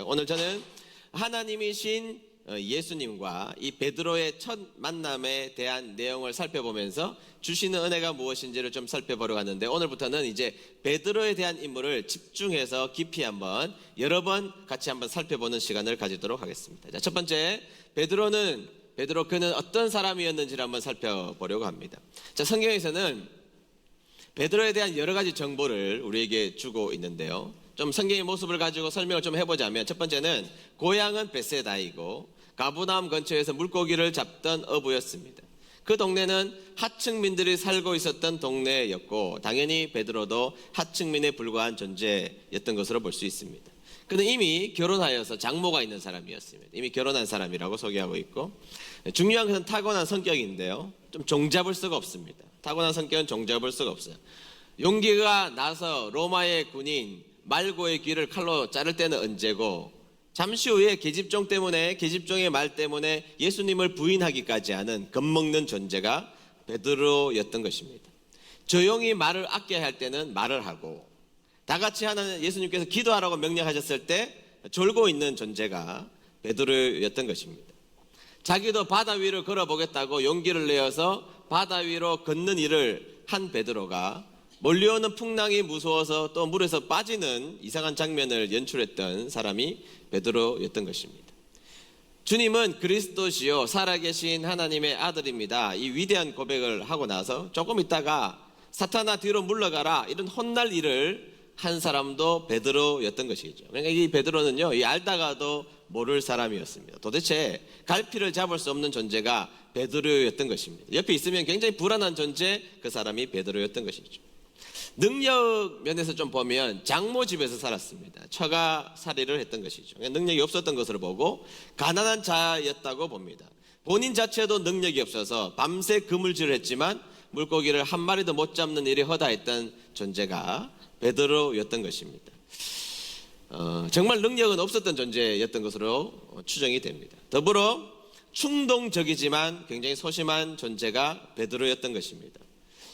오늘 저는 하나님이신 예수님과 이 베드로의 첫 만남에 대한 내용을 살펴보면서 주시는 은혜가 무엇인지를 좀 살펴보려고 하는데, 오늘부터는 이제 베드로에 대한 인물을 집중해서 깊이 한번 여러 번 같이 한번 살펴보는 시간을 가지도록 하겠습니다. 자, 첫 번째, 베드로 그는 어떤 사람이었는지를 한번 살펴보려고 합니다. 자, 성경에서는 베드로에 대한 여러 가지 정보를 우리에게 주고 있는데요, 좀 성경의 모습을 가지고 설명을 좀 해보자면, 첫 번째는 고향은 베세다이고 가브나움 근처에서 물고기를 잡던 어부였습니다. 그 동네는 하층민들이 살고 있었던 동네였고, 당연히 베드로도 하층민에 불과한 존재였던 것으로 볼 수 있습니다. 그는 이미 결혼하여서 장모가 있는 사람이었습니다. 이미 결혼한 사람이라고 소개하고 있고, 중요한 것은 타고난 성격인데요, 좀 종잡을 수가 없습니다. 타고난 성격은 종잡을 수가 없어요. 용기가 나서 로마의 군인 말고의 귀를 칼로 자를 때는 언제고, 잠시 후에 계집종의 말 때문에 예수님을 부인하기까지 하는 겁먹는 존재가 베드로였던 것입니다. 조용히 말을 아껴야 할 때는 말을 하고, 다 같이 하나님 예수님께서 기도하라고 명령하셨을 때 졸고 있는 존재가 베드로였던 것입니다. 자기도 바다 위를 걸어보겠다고 용기를 내어서 바다 위로 걷는 일을 한 베드로가 몰려오는 풍랑이 무서워서 또 물에서 빠지는 이상한 장면을 연출했던 사람이 베드로였던 것입니다. 주님은 그리스도시요 살아계신 하나님의 아들입니다, 이 위대한 고백을 하고 나서 조금 있다가 사탄아 뒤로 물러가라, 이런 혼날 일을 한 사람도 베드로였던 것이죠. 그러니까 이 베드로는요, 이 알다가도 모를 사람이었습니다. 도대체 갈피를 잡을 수 없는 존재가 베드로였던 것입니다. 옆에 있으면 굉장히 불안한 존재, 그 사람이 베드로였던 것이죠. 능력 면에서 좀 보면 장모 집에서 살았습니다. 처가살이를 했던 것이죠. 능력이 없었던 것으로 보고 가난한 자였다고 봅니다. 본인 자체도 능력이 없어서 밤새 그물질을 했지만 물고기를 한 마리도 못 잡는 일이 허다했던 존재가 베드로였던 것입니다. 정말 능력은 없었던 존재였던 것으로 추정이 됩니다. 더불어 충동적이지만 굉장히 소심한 존재가 베드로였던 것입니다.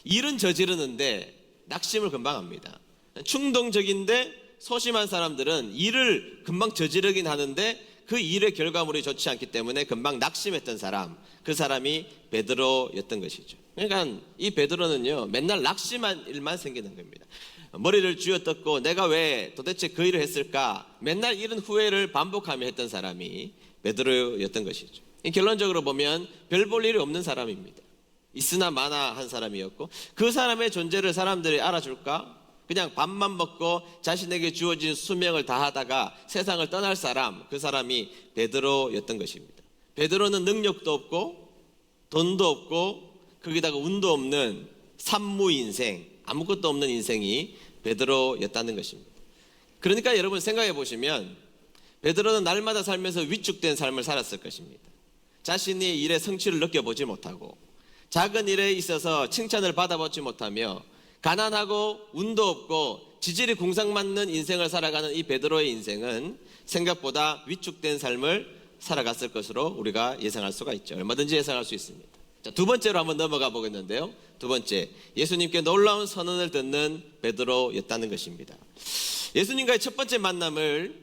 일은 저지르는데 낙심을 금방 합니다. 충동적인데 소심한 사람들은 일을 금방 저지르긴 하는데 그 일의 결과물이 좋지 않기 때문에 금방 낙심했던 사람, 그 사람이 베드로였던 것이죠. 그러니까 이 베드로는요, 맨날 낙심한 일만 생기는 겁니다. 머리를 쥐어뜯고 내가 왜 도대체 그 일을 했을까, 맨날 이런 후회를 반복하며 했던 사람이 베드로였던 것이죠. 결론적으로 보면 별 볼 일이 없는 사람입니다. 있으나 마나 한 사람이었고, 그 사람의 존재를 사람들이 알아줄까? 그냥 밥만 먹고 자신에게 주어진 수명을 다하다가 세상을 떠날 사람, 그 사람이 베드로였던 것입니다. 베드로는 능력도 없고 돈도 없고 거기다가 운도 없는 산무 인생, 아무것도 없는 인생이 베드로였다는 것입니다. 그러니까 여러분 생각해 보시면 베드로는 날마다 살면서 위축된 삶을 살았을 것입니다. 자신이 일의 성취를 느껴보지 못하고, 작은 일에 있어서 칭찬을 받아보지 못하며, 가난하고 운도 없고 지질이 궁상맞는 인생을 살아가는 이 베드로의 인생은 생각보다 위축된 삶을 살아갔을 것으로 우리가 예상할 수가 있죠. 얼마든지 예상할 수 있습니다. 자, 두 번째로 한번 넘어가 보겠는데요, 두 번째, 예수님께 놀라운 선언을 듣는 베드로였다는 것입니다. 예수님과의 첫 번째 만남을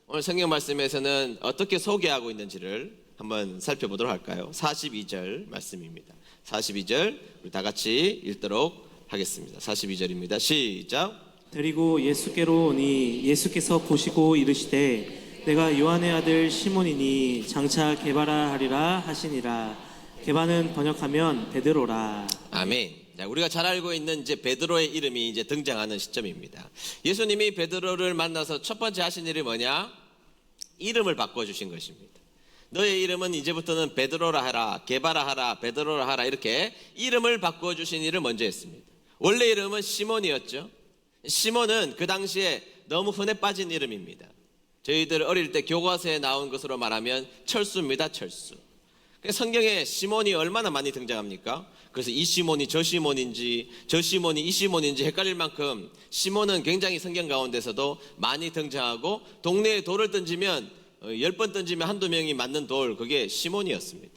오늘 성경 말씀에서는 어떻게 소개하고 있는지를 한번 살펴보도록 할까요? 42절 말씀입니다. 42절 우리 다 같이 읽도록 하겠습니다. 42절입니다. 시작. 데리고 예수께로 오니 예수께서 보시고 이르시되 내가 요한의 아들 시몬이니 장차 게바라 하리라 하시니라. 게바는 번역하면 베드로라. 아멘. 자, 우리가 잘 알고 있는 이제 베드로의 이름이 이제 등장하는 시점입니다. 예수님이 베드로를 만나서 첫 번째 하신 일이 뭐냐? 이름을 바꿔주신 것입니다. 너의 이름은 이제부터는 베드로라 하라, 게바라 하라, 베드로라 하라, 이렇게 이름을 바꿔주신 일을 먼저 했습니다. 원래 이름은 시몬이었죠. 시몬은 그 당시에 너무 흔해 빠진 이름입니다. 저희들 어릴 때 교과서에 나온 것으로 말하면 철수입니다. 철수. 성경에 시몬이 얼마나 많이 등장합니까? 그래서 이 시몬이 저 시몬인지 저 시몬이 이 시몬인지 헷갈릴 만큼 시몬은 굉장히 성경 가운데서도 많이 등장하고, 동네에 돌을 던지면 10번 던지면 한두 명이 맞는 돌, 그게 시몬이었습니다.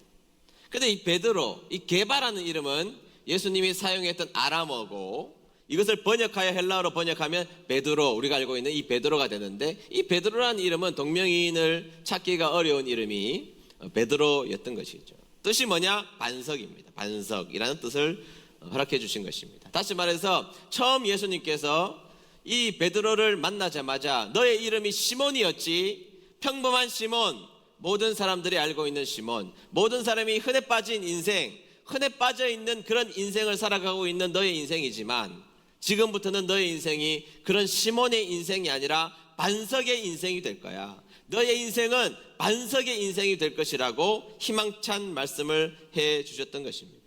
그런데 이 베드로, 이 게바라는 이름은 예수님이 사용했던 아람어고, 이것을 번역하여 헬라어로 번역하면 베드로, 우리가 알고 있는 이 베드로가 되는데, 이 베드로라는 이름은 동명이인을 찾기가 어려운 이름이 베드로였던 것이죠. 뜻이 뭐냐? 반석입니다. 반석이라는 뜻을 허락해 주신 것입니다. 다시 말해서 처음 예수님께서 이 베드로를 만나자마자 너의 이름이 시몬이었지, 평범한 시몬, 모든 사람들이 알고 있는 시몬, 모든 사람이 흔해 빠진 인생, 흔해 빠져 있는 그런 인생을 살아가고 있는 너의 인생이지만, 지금부터는 너의 인생이 그런 시몬의 인생이 아니라 반석의 인생이 될 거야. 너의 인생은 반석의 인생이 될 것이라고 희망찬 말씀을 해 주셨던 것입니다.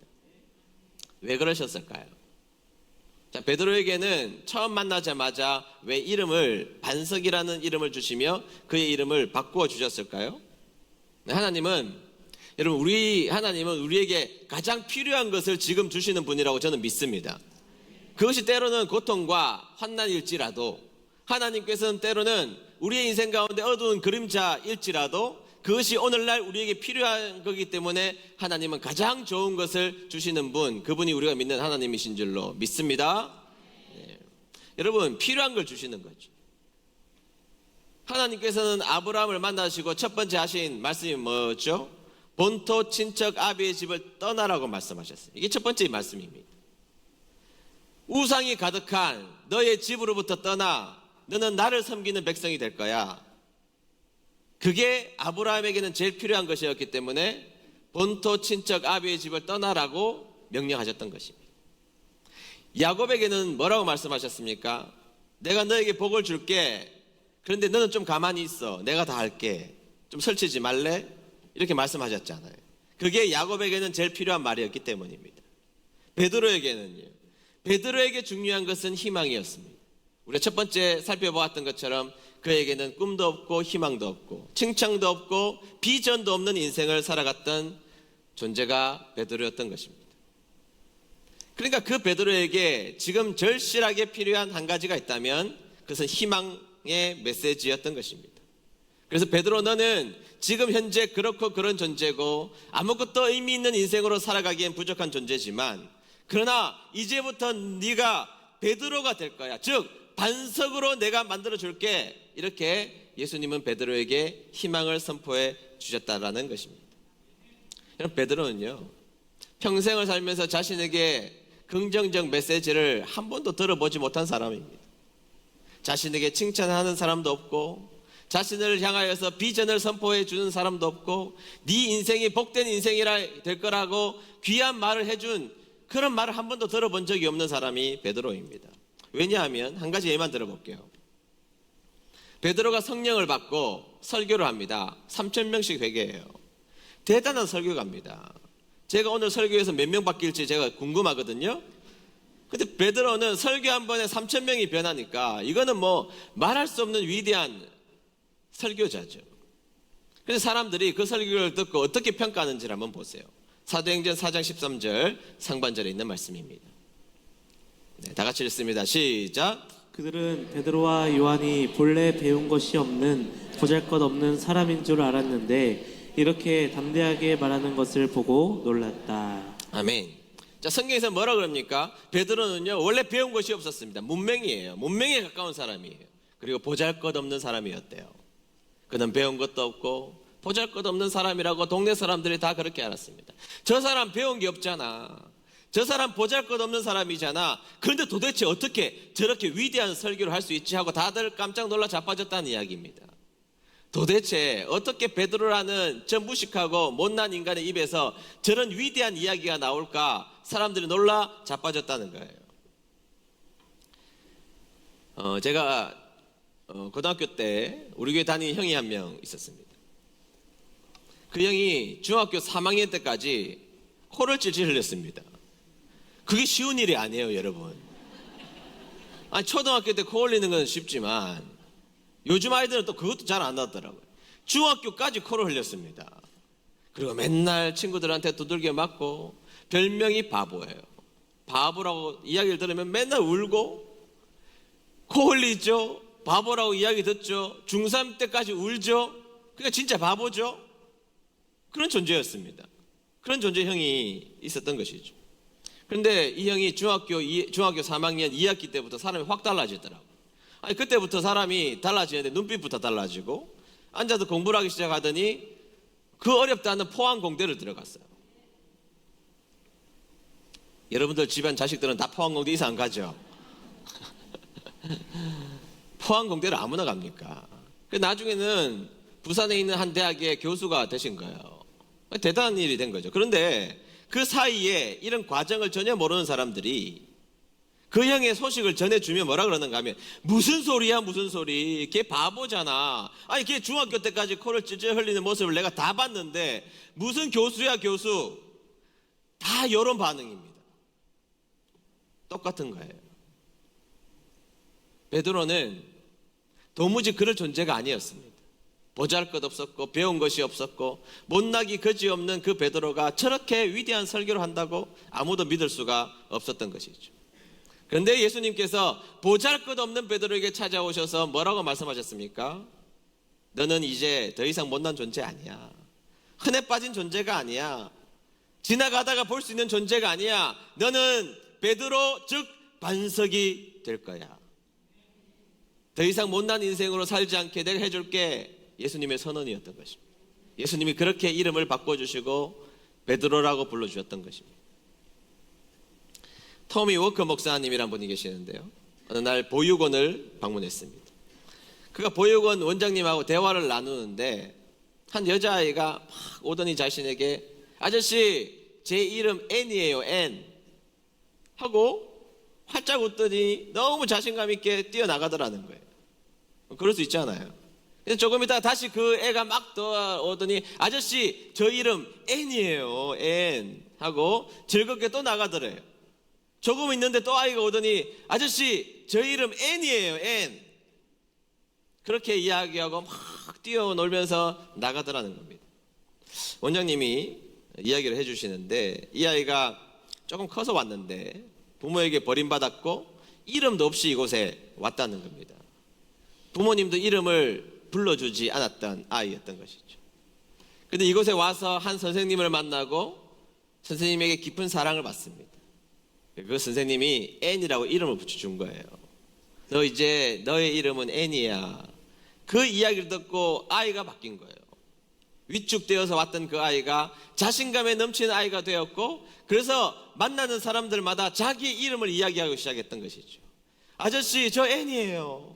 왜 그러셨을까요? 자, 베드로에게는 처음 만나자마자 왜 이름을, 반석이라는 이름을 주시며 그의 이름을 바꾸어 주셨을까요? 하나님은, 여러분, 하나님은 우리에게 가장 필요한 것을 지금 주시는 분이라고 저는 믿습니다. 그것이 때로는 고통과 환난일지라도, 하나님께서는 때로는 우리의 인생 가운데 어두운 그림자일지라도 그것이 오늘날 우리에게 필요한 거기 때문에 하나님은 가장 좋은 것을 주시는 분, 그분이 우리가 믿는 하나님이신 줄로 믿습니다. 네. 여러분, 필요한 걸 주시는 거죠. 하나님께서는 아브라함을 만나시고 첫 번째 하신 말씀이 뭐죠? 본토 친척 아비의 집을 떠나라고 말씀하셨어요. 이게 첫 번째 말씀입니다. 우상이 가득한 너의 집으로부터 떠나 너는 나를 섬기는 백성이 될 거야. 그게 아브라함에게는 제일 필요한 것이었기 때문에 본토 친척 아비의 집을 떠나라고 명령하셨던 것입니다. 야곱에게는 뭐라고 말씀하셨습니까? 내가 너에게 복을 줄게. 그런데 너는 좀 가만히 있어. 내가 다 할게. 좀 설치지 말래? 이렇게 말씀하셨잖아요. 그게 야곱에게는 제일 필요한 말이었기 때문입니다. 베드로에게는요, 베드로에게 중요한 것은 희망이었습니다. 우리가 첫 번째 살펴보았던 것처럼 그에게는 꿈도 없고 희망도 없고 칭찬도 없고 비전도 없는 인생을 살아갔던 존재가 베드로였던 것입니다. 그러니까 그 베드로에게 지금 절실하게 필요한 한 가지가 있다면 그것은 희망의 메시지였던 것입니다. 그래서 베드로, 너는 지금 현재 그렇고 그런 존재고 아무것도 의미 있는 인생으로 살아가기엔 부족한 존재지만, 그러나 이제부터 네가 베드로가 될 거야. 즉 반석으로 내가 만들어 줄게. 이렇게 예수님은 베드로에게 희망을 선포해 주셨다라는 것입니다. 여러분, 베드로는요, 평생을 살면서 자신에게 긍정적 메시지를 한 번도 들어보지 못한 사람입니다. 자신에게 칭찬하는 사람도 없고, 자신을 향하여서 비전을 선포해 주는 사람도 없고, 네 인생이 복된 인생이라 될 거라고 귀한 말을 해준 그런 말을 한 번도 들어본 적이 없는 사람이 베드로입니다. 왜냐하면 한 가지 예만 들어볼게요. 베드로가 성령을 받고 설교를 합니다. 3,000명씩 회개해요. 대단한 설교가입니다. 제가 오늘 설교에서 몇 명 바뀔지 제가 궁금하거든요. 근데 베드로는 설교 한 번에 3,000명이 변하니까 이거는 뭐 말할 수 없는 위대한 설교자죠. 그래서 사람들이 그 설교를 듣고 어떻게 평가하는지를 한번 보세요. 사도행전 4장 13절 상반절에 있는 말씀입니다. 네, 다 같이 읽습니다. 시작. 그들은 베드로와 요한이 본래 배운 것이 없는 보잘것없는 사람인 줄 알았는데 이렇게 담대하게 말하는 것을 보고 놀랐다. 아멘. 자, 성경에서 뭐라 그럽니까? 베드로는요, 원래 배운 것이 없었습니다. 문맹이에요. 문맹에 가까운 사람이에요. 그리고 보잘것없는 사람이었대요. 그는 배운 것도 없고 보잘것없는 사람이라고 동네 사람들이 다 그렇게 알았습니다. 저 사람 배운 게 없잖아. 저 사람 보잘것없는 사람이잖아. 그런데 도대체 어떻게 저렇게 위대한 설교를 할 수 있지 하고 다들 깜짝 놀라 자빠졌다는 이야기입니다. 도대체 어떻게 베드로라는 저 무식하고 못난 인간의 입에서 저런 위대한 이야기가 나올까? 사람들이 놀라 자빠졌다는 거예요. 제가 고등학교 때 우리 교회 다니는 형이 한 명 있었습니다. 그 형이 중학교 3학년 때까지 코를 찔찔 흘렸습니다. 그게 쉬운 일이 아니에요, 여러분. 아니, 초등학교 때 코 흘리는 건 쉽지만 요즘 아이들은 또 그것도 잘 안 나더라고요. 중학교까지 코를 흘렸습니다. 그리고 맨날 친구들한테 두들겨 맞고 별명이 바보예요. 바보라고 이야기를 들으면 맨날 울고 코 흘리죠. 바보라고 이야기 듣죠. 중3 때까지 울죠. 그러니까 진짜 바보죠. 그런 존재였습니다. 그런 존재 형이 있었던 것이죠. 그런데 이 형이 중학교 3학년 2학기 때부터 사람이 확 달라지더라고. 아니 그때부터 사람이 달라지는데 눈빛부터 달라지고 앉아서 공부를 하기 시작하더니 그 어렵다는 포항공대를 들어갔어요. 여러분들 집안 자식들은 다 포항공대 이상 안 가죠? 포항공대를 아무나 갑니까? 나중에는 부산에 있는 한 대학의 교수가 되신 거예요. 대단한 일이 된 거죠. 그런데 그 사이에 이런 과정을 전혀 모르는 사람들이 그 형의 소식을 전해주면 뭐라 그러는가 하면 무슨 소리야 무슨 소리, 걔 바보잖아. 아니 걔 중학교 때까지 코를 찔찔 흘리는 모습을 내가 다 봤는데 무슨 교수야 교수. 다 이런 반응입니다. 똑같은 거예요. 베드로는 도무지 그럴 존재가 아니었습니다. 보잘것없었고 배운 것이 없었고 못나기 거지없는 그 베드로가 저렇게 위대한 설교를 한다고 아무도 믿을 수가 없었던 것이죠. 그런데 예수님께서 보잘것없는 베드로에게 찾아오셔서 뭐라고 말씀하셨습니까? 너는 이제 더 이상 못난 존재 아니야. 흔해 빠진 존재가 아니야. 지나가다가 볼 수 있는 존재가 아니야. 너는 베드로 즉 반석이 될 거야. 더 이상 못난 인생으로 살지 않게 내가 해줄게. 예수님의 선언이었던 것입니다. 예수님이 그렇게 이름을 바꿔주시고 베드로라고 불러주셨던 것입니다. 토미 워커 목사님이란 분이 계시는데요. 어느 날 보육원을 방문했습니다. 그가 보육원 원장님하고 대화를 나누는데 한 여자아이가 막 오더니 자신에게 아저씨 제 이름 앤이에요 앤 하고 활짝 웃더니 너무 자신감 있게 뛰어나가더라는 거예요. 그럴 수 있잖아요. 조금 있다가 다시 그 애가 막 오더니 아저씨 저 이름 앤이에요 앤 하고 즐겁게 또 나가더래요. 조금 있는데 또 아이가 오더니 아저씨 저 이름 앤이에요 앤 그렇게 이야기하고 막 뛰어놀면서 나가더라는 겁니다. 원장님이 이야기를 해주시는데 이 아이가 조금 커서 왔는데 부모에게 버림받았고 이름도 없이 이곳에 왔다는 겁니다. 부모님도 이름을 불러주지 않았던 아이였던 것이죠. 그런데 이곳에 와서 한 선생님을 만나고 선생님에게 깊은 사랑을 받습니다. 그 선생님이 앤이라고 이름을 붙여준 거예요. 너 이제 너의 이름은 앤이야. 그 이야기를 듣고 아이가 바뀐 거예요. 위축되어서 왔던 그 아이가 자신감에 넘치는 아이가 되었고 그래서 만나는 사람들마다 자기의 이름을 이야기하기 시작했던 것이죠. 아저씨 저 앤이에요.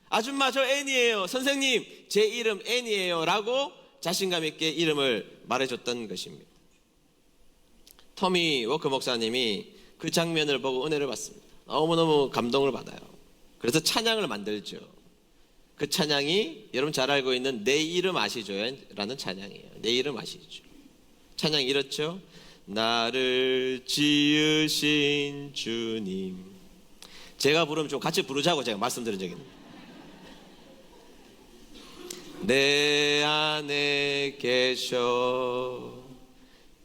아줌마 저 앤이에요. 선생님 제 이름 앤이에요 라고 자신감 있게 이름을 말해줬던 것입니다. 토미 워커 목사님이 그 장면을 보고 은혜를 받습니다. 너무너무 감동을 받아요. 그래서 찬양을 만들죠. 그 찬양이 여러분 잘 알고 있는 내 이름 아시죠? 라는 찬양이에요. 내 이름 아시죠? 찬양이 이렇죠. 나를 지으신 주님. 제가 부르면 좀 같이 부르자고 제가 말씀드린 적이 있는데 내 안에 계셔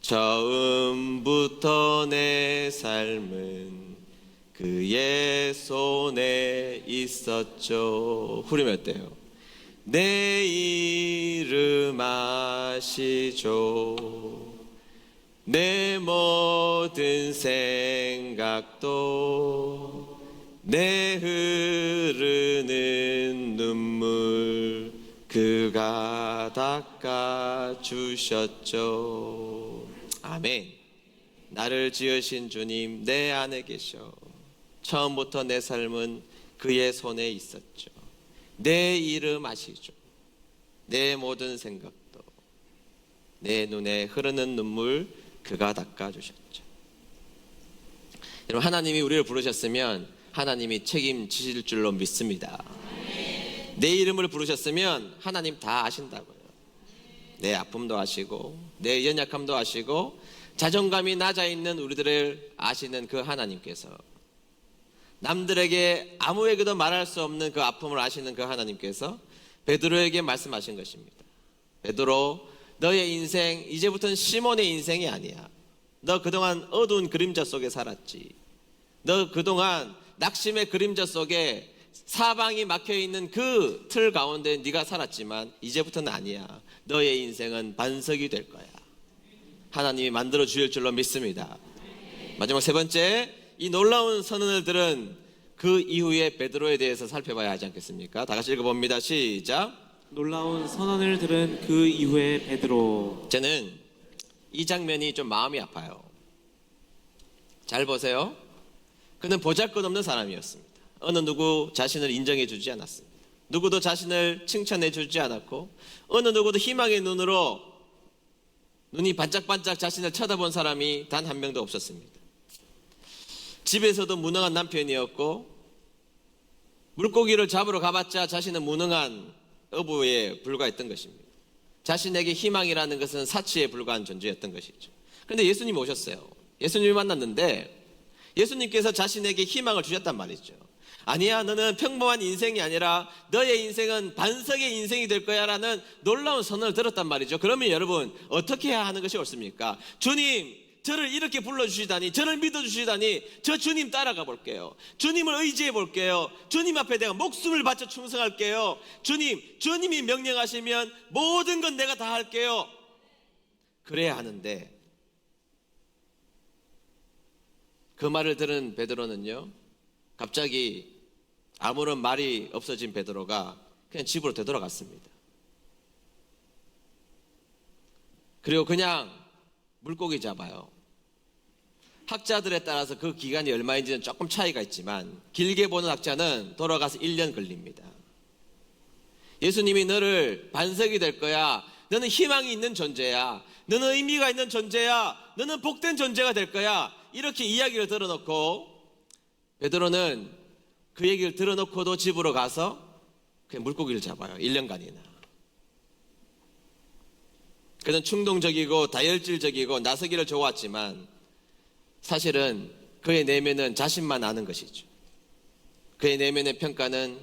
처음부터 내 삶은 그의 손에 있었죠. 후렴이 어때요? 내 이름 아시죠. 내 모든 생각도 내 흐르는 눈물 그가 닦아주셨죠. 아멘. 나를 지으신 주님 내 안에 계셔 처음부터 내 삶은 그의 손에 있었죠. 내 이름 아시죠. 내 모든 생각도 내 눈에 흐르는 눈물 그가 닦아주셨죠. 여러분 하나님이 우리를 부르셨으면 하나님이 책임지실 줄로 믿습니다. 내 이름을 부르셨으면 하나님 다 아신다고요. 내 아픔도 아시고 내 연약함도 아시고 자존감이 낮아 있는 우리들을 아시는 그 하나님께서 남들에게 아무에게도 말할 수 없는 그 아픔을 아시는 그 하나님께서 베드로에게 말씀하신 것입니다. 베드로 너의 인생 이제부터는 시몬의 인생이 아니야. 너 그동안 어두운 그림자 속에 살았지. 너 그동안 낙심의 그림자 속에 사방이 막혀있는 그 틀 가운데 네가 살았지만 이제부터는 아니야. 너의 인생은 반석이 될 거야. 하나님이 만들어 주실 줄로 믿습니다. 마지막 세 번째, 이 놀라운 선언을 들은 그 이후에 베드로에 대해서 살펴봐야 하지 않겠습니까? 다 같이 읽어봅니다. 시작. 놀라운 선언을 들은 그 이후에 베드로. 저는 이 장면이 좀 마음이 아파요. 잘 보세요. 그는 보잘것없는 사람이었습니다. 어느 누구 자신을 인정해 주지 않았습니다. 누구도 자신을 칭찬해 주지 않았고, 어느 누구도 희망의 눈으로 눈이 반짝반짝 자신을 쳐다본 사람이 단 한 명도 없었습니다. 집에서도 무능한 남편이었고, 물고기를 잡으러 가봤자 자신은 무능한 어부에 불과했던 것입니다. 자신에게 희망이라는 것은 사치에 불과한 존재였던 것이죠. 그런데 예수님이 오셨어요. 예수님을 만났는데 예수님께서 자신에게 희망을 주셨단 말이죠. 아니야, 너는 평범한 인생이 아니라 너의 인생은 반석의 인생이 될 거야 라는 놀라운 선언을 들었단 말이죠. 그러면 여러분, 어떻게 해야 하는 것이 옳습니까? 주님, 저를 이렇게 불러주시다니, 저를 믿어주시다니, 저 주님 따라가 볼게요. 주님을 의지해 볼게요. 주님 앞에 내가 목숨을 바쳐 충성할게요. 주님이 명령하시면 모든 건 내가 다 할게요. 그래야 하는데, 그 말을 들은 베드로는요, 갑자기 아무런 말이 없어진 베드로가 그냥 집으로 되돌아갔습니다. 그리고 그냥 물고기 잡아요. 학자들에 따라서 그 기간이 얼마인지는 조금 차이가 있지만 길게 보는 학자는 돌아가서 1년 걸립니다. 예수님이 너를 반석이 될 거야. 너는 희망이 있는 존재야. 너는 의미가 있는 존재야. 너는 복된 존재가 될 거야. 이렇게 이야기를 들어놓고 베드로는 그 얘기를 들어놓고도 집으로 가서 그냥 물고기를 잡아요. 1년간이나. 그는 충동적이고 다혈질적이고 나서기를 좋아했지만 사실은 그의 내면은 자신만 아는 것이죠. 그의 내면의 평가는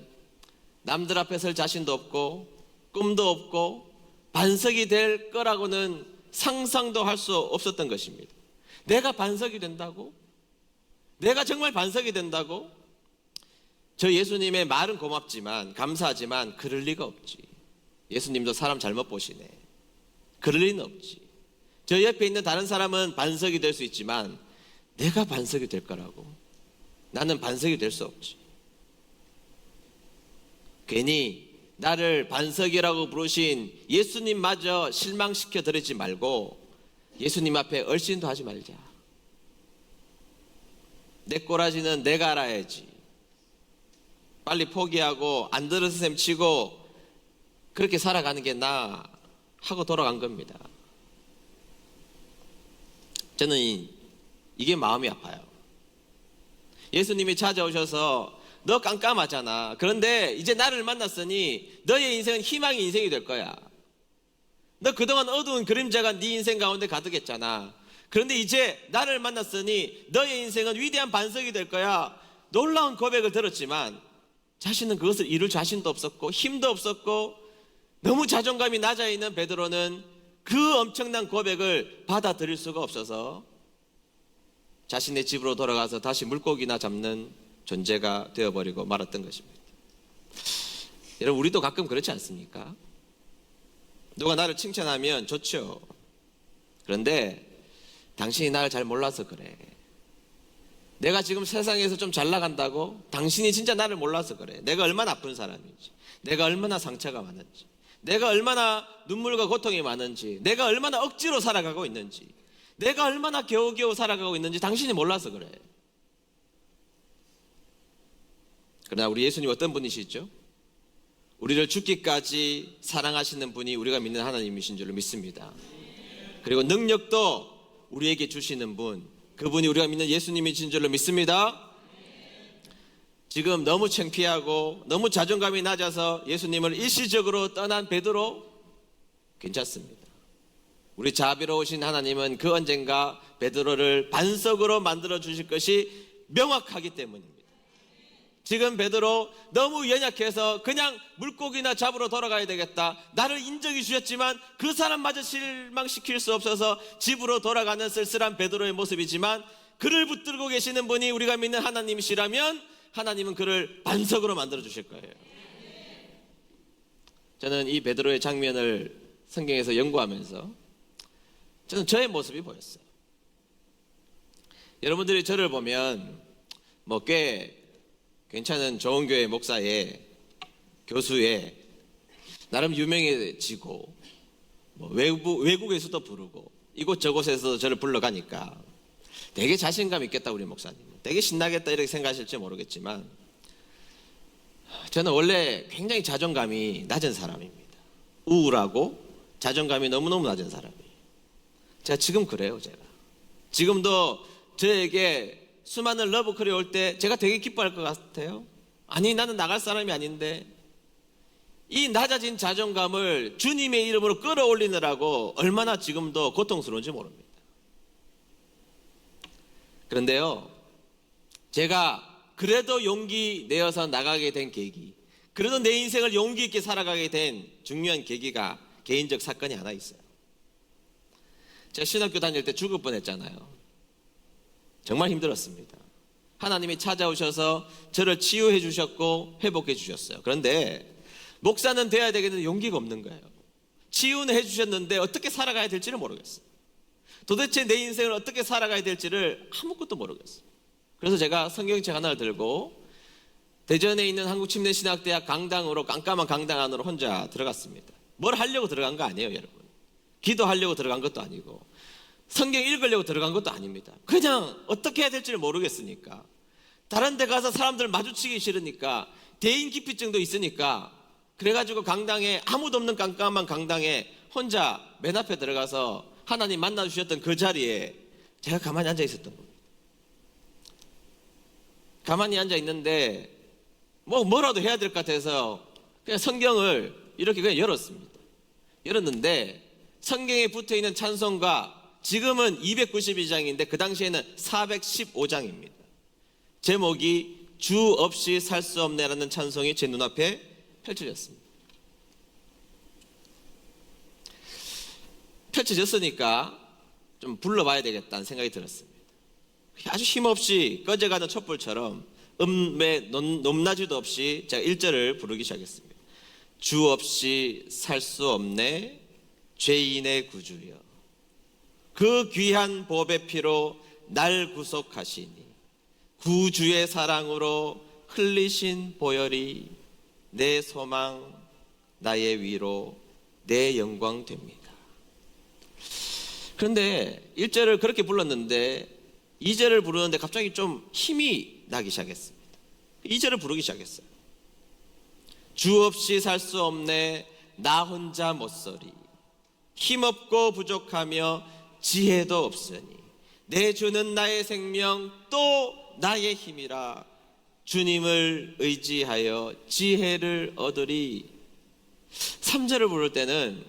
남들 앞에 설 자신도 없고 꿈도 없고 반석이 될 거라고는 상상도 할 수 없었던 것입니다. 내가 반석이 된다고? 내가 정말 반석이 된다고? 저 예수님의 말은 고맙지만 감사하지만 그럴 리가 없지. 예수님도 사람 잘못 보시네. 그럴 리는 없지. 저 옆에 있는 다른 사람은 반석이 될 수 있지만 내가 반석이 될 거라고? 나는 반석이 될 수 없지. 괜히 나를 반석이라고 부르신 예수님마저 실망시켜 드리지 말고 예수님 앞에 얼씬도 하지 말자. 내 꼬라지는 내가 알아야지. 빨리 포기하고 안 들어서 셈 치고 그렇게 살아가는 게 나 하고 돌아간 겁니다. 저는 이게 마음이 아파요. 예수님이 찾아오셔서 너 깜깜하잖아. 그런데 이제 나를 만났으니 너의 인생은 희망의 인생이 될 거야. 너 그동안 어두운 그림자가 네 인생 가운데 가득했잖아. 그런데 이제 나를 만났으니 너의 인생은 위대한 반석이 될 거야. 놀라운 고백을 들었지만 자신은 그것을 이룰 자신도 없었고 힘도 없었고 너무 자존감이 낮아 있는 베드로는 그 엄청난 고백을 받아들일 수가 없어서 자신의 집으로 돌아가서 다시 물고기나 잡는 존재가 되어버리고 말았던 것입니다. 여러분, 우리도 가끔 그렇지 않습니까? 누가 나를 칭찬하면 좋죠. 그런데 당신이 나를 잘 몰라서 그래. 내가 지금 세상에서 좀 잘 나간다고? 당신이 진짜 나를 몰라서 그래. 내가 얼마나 아픈 사람인지, 내가 얼마나 상처가 많은지, 내가 얼마나 눈물과 고통이 많은지, 내가 얼마나 억지로 살아가고 있는지, 내가 얼마나 겨우겨우 살아가고 있는지 당신이 몰라서 그래. 그러나 우리 예수님 어떤 분이시죠? 우리를 죽기까지 사랑하시는 분이 우리가 믿는 하나님이신 줄로 믿습니다. 그리고 능력도 우리에게 주시는 분, 그분이 우리가 믿는 예수님이신 줄로 믿습니다. 지금 너무 창피하고 너무 자존감이 낮아서 예수님을 일시적으로 떠난 베드로 괜찮습니다. 우리 자비로우신 하나님은 그 언젠가 베드로를 반석으로 만들어 주실 것이 명확하기 때문입니다. 지금 베드로 너무 연약해서 그냥 물고기나 잡으러 돌아가야 되겠다. 나를 인정해 주셨지만 그 사람마저 실망시킬 수 없어서 집으로 돌아가는 쓸쓸한 베드로의 모습이지만 그를 붙들고 계시는 분이 우리가 믿는 하나님이시라면 하나님은 그를 반석으로 만들어 주실 거예요. 저는 이 베드로의 장면을 성경에서 연구하면서 저는 저의 모습이 보였어요. 여러분들이 저를 보면 뭐 꽤 괜찮은 좋은 교회 목사에 교수에 나름 유명해지고 뭐 외국에서도 부르고 이곳저곳에서 저를 불러가니까 되게 자신감 있겠다 우리 목사님, 되게 신나겠다 이렇게 생각하실지 모르겠지만 저는 원래 굉장히 자존감이 낮은 사람입니다. 우울하고 자존감이 너무너무 낮은 사람이에요. 제가 지금 그래요. 제가 지금도 저에게 수많은 러브콜이 올 때 제가 되게 기뻐할 것 같아요. 아니 나는 나갈 사람이 아닌데, 이 낮아진 자존감을 주님의 이름으로 끌어올리느라고 얼마나 지금도 고통스러운지 모릅니다. 그런데요, 제가 그래도 용기 내어서 나가게 된 계기, 그래도 내 인생을 용기 있게 살아가게 된 중요한 계기가 개인적 사건이 하나 있어요. 제가 신학교 다닐 때 죽을 뻔했잖아요. 정말 힘들었습니다. 하나님이 찾아오셔서 저를 치유해 주셨고 회복해 주셨어요. 그런데 목사는 돼야 되겠는데 용기가 없는 거예요. 치유는 해 주셨는데 어떻게 살아가야 될지를 모르겠어요. 도대체 내 인생을 어떻게 살아가야 될지를 아무것도 모르겠어요. 그래서 제가 성경책 하나를 들고 대전에 있는 한국침례신학대학 강당으로, 깜깜한 강당 안으로 혼자 들어갔습니다. 뭘 하려고 들어간 거 아니에요, 여러분. 기도하려고 들어간 것도 아니고 성경 읽으려고 들어간 것도 아닙니다. 그냥 어떻게 해야 될지를 모르겠으니까, 다른 데 가서 사람들 마주치기 싫으니까, 대인기피증도 있으니까, 그래가지고 강당에, 아무도 없는 깜깜한 강당에 혼자 맨 앞에 들어가서 하나님 만나주셨던 그 자리에 제가 가만히 앉아 있었던 겁니다. 가만히 앉아 있는데 뭐라도 해야 될 것 같아서 그냥 성경을 이렇게 그냥 열었습니다. 열었는데 성경에 붙어있는 찬송가, 지금은 292장인데 그 당시에는 415장입니다. 제목이 주 없이 살 수 없네라는 찬송이 제 눈앞에 펼쳐졌습니다. 펼쳐졌으니까 좀 불러봐야 되겠다는 생각이 들었습니다. 아주 힘없이 꺼져가는 촛불처럼 높낮이도 없이 제가 1절을 부르기 시작했습니다. 주 없이 살 수 없네 죄인의 구주여, 그 귀한 보배 피로 날 구속하시니 구주의 사랑으로 흘리신 보혈이 내 소망 나의 위로 내 영광 됩니다. 그런데 1절을 그렇게 불렀는데 2절을 부르는데 갑자기 좀 힘이 나기 시작했습니다. 2절을 부르기 시작했어요. 주 없이 살 수 없네 나 혼자 못서리, 힘없고 부족하며 지혜도 없으니 내 주는 나의 생명 또 나의 힘이라, 주님을 의지하여 지혜를 얻으리. 3절을 부를 때는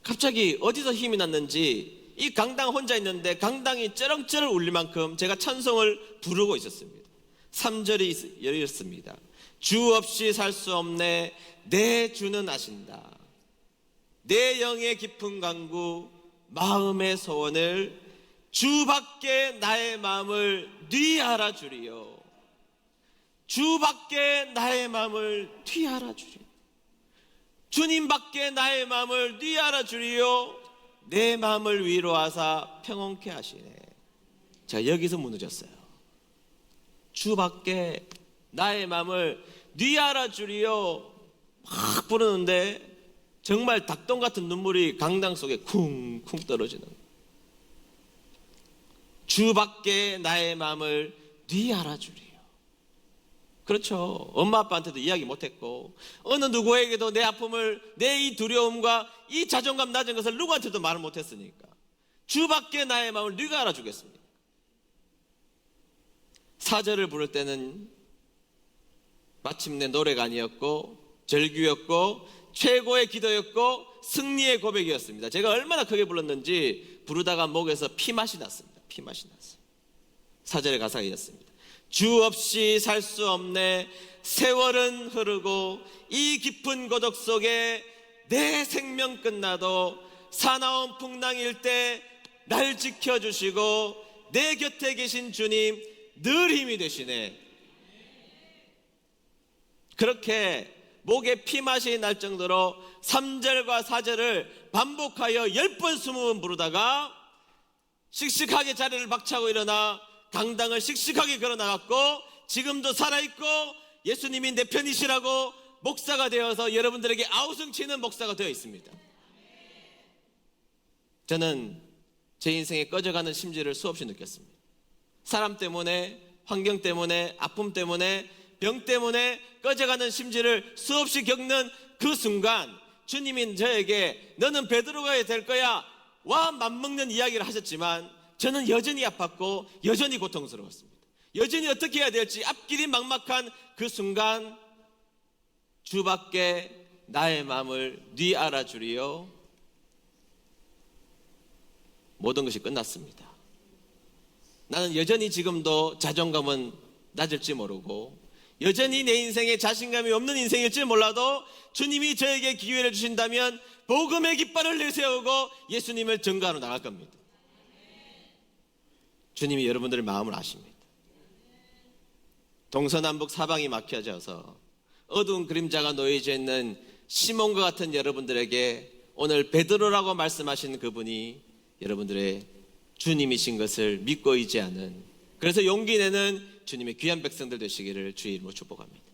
갑자기 어디서 힘이 났는지 이 강당 혼자 있는데 강당이 쩌렁쩌렁 울릴 만큼 제가 찬송을 부르고 있었습니다. 3절이 이렇습니다. 주 없이 살 수 없네 내 주는 아신다. 내 영의 깊은 간구 마음의 소원을 주밖에 나의 마음을 네 알아주리요. 주밖에 나의 마음을 네 알아주리요. 주님밖에 나의 마음을 네 알아주리요. 내 마음을 위로하사 평온케 하시네. 자, 여기서 무너졌어요. 주밖에 나의 마음을 네 알아주리요 막 부르는데 정말 닭똥 같은 눈물이 강당 속에 쿵쿵 떨어지는, 주밖에 나의 마음을 네 알아주리요. 그렇죠. 엄마 아빠한테도 이야기 못했고 어느 누구에게도 내 아픔을, 내 이 두려움과 이 자존감 낮은 것을 누구한테도 말을 못했으니까 주밖에 나의 마음을 네가 알아주겠습니다. 4절을 부를 때는 마침내 노래가 아니었고 절규였고 최고의 기도였고 승리의 고백이었습니다. 제가 얼마나 크게 불렀는지 부르다가 목에서 피맛이 났습니다. 피맛이 났어요. 4절의 가사가 이렇습니다. 주 없이 살 수 없네 세월은 흐르고 이 깊은 고독 속에 내 생명 끝나도 사나운 풍랑일 때 날 지켜주시고 내 곁에 계신 주님 늘 힘이 되시네. 그렇게 목에 피맛이 날 정도로 3절과 4절을 반복하여 10번 20번 부르다가 씩씩하게 자리를 박차고 일어나 당당을 씩씩하게 걸어 나갔고 지금도 살아있고 예수님이 내 편이시라고 목사가 되어서 여러분들에게 아우성치는 목사가 되어 있습니다. 저는 제 인생에 꺼져가는 심지를 수없이 느꼈습니다. 사람 때문에, 환경 때문에, 아픔 때문에, 병 때문에 꺼져가는 심지를 수없이 겪는 그 순간 주님이 저에게 너는 베드로가 될 거야 와 맞먹는 이야기를 하셨지만 저는 여전히 아팠고 여전히 고통스러웠습니다. 여전히 어떻게 해야 될지 앞길이 막막한 그 순간 주밖에 나의 마음을 네 알아주리요. 모든 것이 끝났습니다. 나는 여전히 지금도 자존감은 낮을지 모르고 여전히 내 인생에 자신감이 없는 인생일지 몰라도 주님이 저에게 기회를 주신다면 복음의 깃발을 내세우고 예수님을 증거하러 나갈 겁니다. 주님이 여러분들의 마음을 아십니다. 동서남북 사방이 막혀져서 어두운 그림자가 놓여져 있는 시몬과 같은 여러분들에게 오늘 베드로라고 말씀하신 그분이 여러분들의 주님이신 것을 믿고 의지하는, 그래서 용기 내는 주님의 귀한 백성들 되시기를 주의 이름으로 축복합니다.